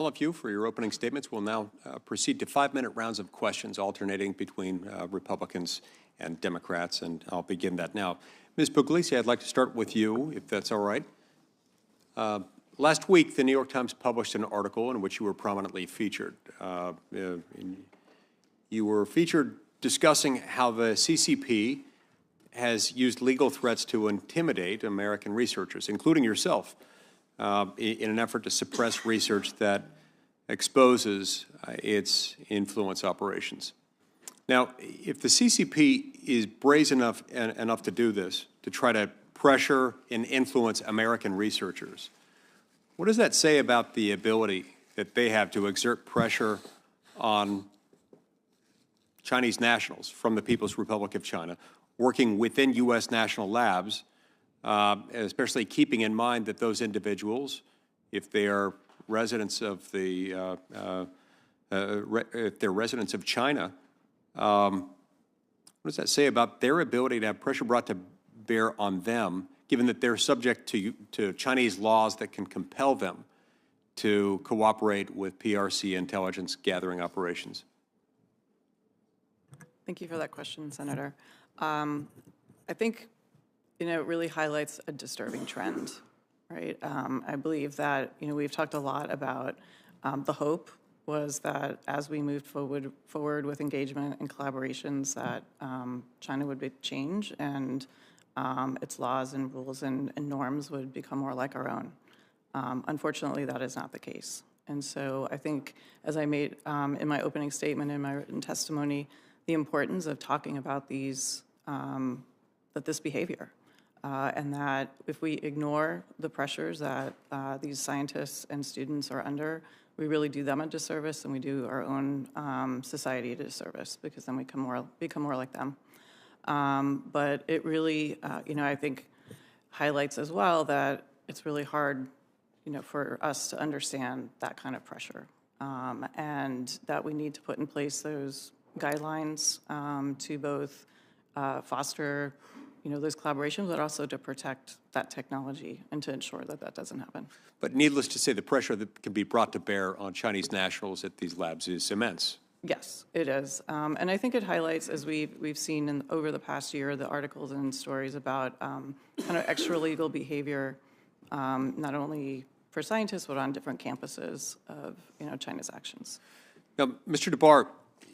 All of you for your opening statements. We'll now proceed to 5-minute rounds of questions alternating between Republicans and Democrats, and I'll begin that now. Ms. Puglisi, I'd like to start with you, if that's all right. Last week, the New York Times published an article in which you were prominently featured. You were featured discussing how the CCP has used legal threats to intimidate American researchers, including yourself, in an effort to suppress research that exposes its influence operations. Now, if the CCP is brazen enough to do this, to try to pressure and influence American researchers, what does that say about the ability that they have to exert pressure on Chinese nationals from the People's Republic of China, working within U.S. national labs, especially keeping in mind that those individuals, if they are residents of the, if they're residents of China, what does that say about their ability to have pressure brought to bear on them, given that they're subject to Chinese laws that can compel them to cooperate with PRC intelligence gathering operations? Thank you for that question, Senator. I think, it really highlights a disturbing trend, right? I believe that, we've talked a lot about the hope was that as we moved forward with engagement and collaborations that China would change and its laws and rules and norms would become more like our own. Unfortunately, that is not the case. And so I think, as I made in my opening statement in my written testimony, the importance of talking about these, this behavior. And that if we ignore the pressures that these scientists and students are under, we really do them a disservice and we do our own society a disservice, because then we become more like them. But it really, I think highlights as well that it's really hard, for us to understand that kind of pressure, and that we need to put in place those guidelines to both foster, those collaborations, but also to protect that technology and to ensure that that doesn't happen. But needless to say, the pressure that can be brought to bear on Chinese nationals at these labs is immense. Yes, it is. And I think it highlights, as we've seen over the past year, the articles and stories about kind of extra-legal behavior, not only for scientists, but on different campuses of, China's actions. Now, Mr. DeBar,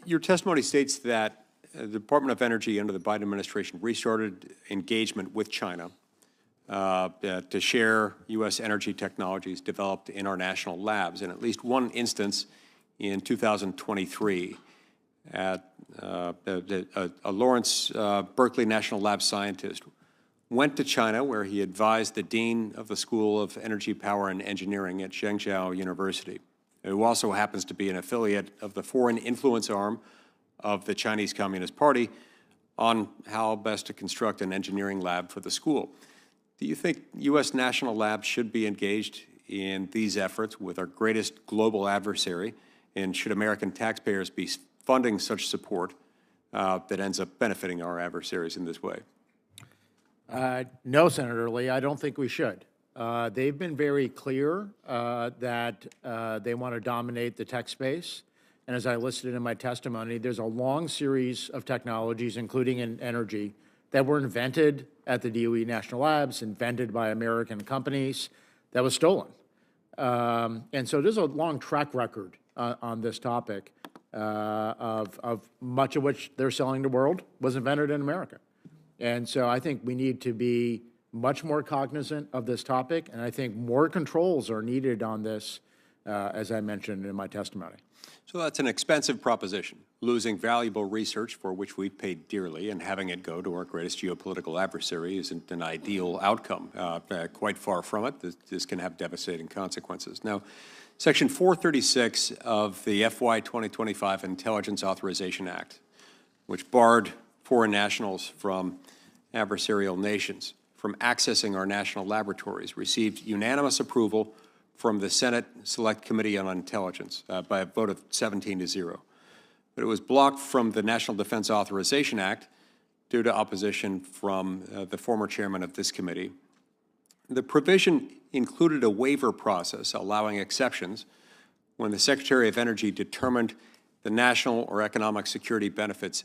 your testimony states that the Department of Energy under the Biden administration restarted engagement with China to share U.S. energy technologies developed in our national labs. In at least one instance in 2023, a Lawrence Berkeley National Lab scientist went to China, where he advised the dean of the School of Energy, Power, and Engineering at Zhengzhou University, who also happens to be an affiliate of the foreign influence arm of the Chinese Communist Party, on how best to construct an engineering lab for the school. Do you think U.S. national labs should be engaged in these efforts with our greatest global adversary, and should American taxpayers be funding such support that ends up benefiting our adversaries in this way? No, Senator Lee, I don't think we should. They've been very clear that they want to dominate the tech space. And as I listed in my testimony, there's a long series of technologies, including in energy, that were invented at the DOE National Labs, invented by American companies, that was stolen. And so there's a long track record on this topic of much of which they're selling the world was invented in America. And so I think we need to be much more cognizant of this topic, and I think more controls are needed on this, as I mentioned in my testimony. So that's an expensive proposition, losing valuable research for which we've paid dearly, and having it go to our greatest geopolitical adversary isn't an ideal outcome. Quite far from it. This can have devastating consequences. Now, Section 436 of the FY 2025 Intelligence Authorization Act, which barred foreign nationals from adversarial nations from accessing our national laboratories, received unanimous approval from the Senate Select Committee on Intelligence by a vote of 17-0. But it was blocked from the National Defense Authorization Act due to opposition from the former chairman of this committee. The provision included a waiver process allowing exceptions when the Secretary of Energy determined the national or economic security benefits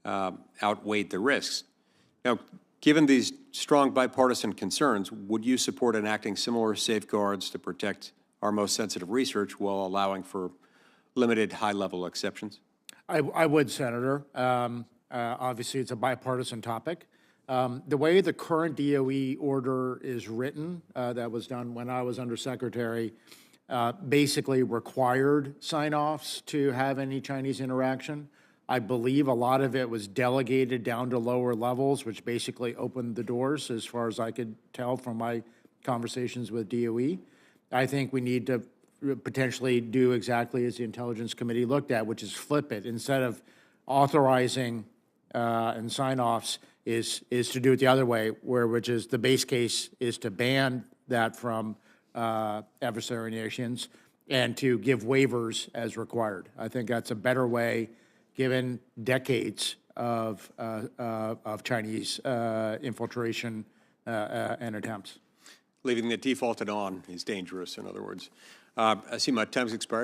outweighed the risks. Now, given these strong bipartisan concerns, would you support enacting similar safeguards to protect our most sensitive research while allowing for limited high-level exceptions? I would, Senator. Obviously, it's a bipartisan topic. The way the current DOE order is written, that was done when I was undersecretary, basically required sign-offs to have any Chinese interaction. I believe a lot of it was delegated down to lower levels, which basically opened the doors, as far as I could tell from my conversations with DOE. I think we need to potentially do exactly as the Intelligence Committee looked at, which is flip it. Instead of authorizing and sign-offs, is to do it the other way, which is the base case is to ban that from adversary nations and to give waivers as required. I think that's a better way, given decades of Chinese infiltration and attempts. Leaving the defaulted on is dangerous, in other words. I see my time's expired.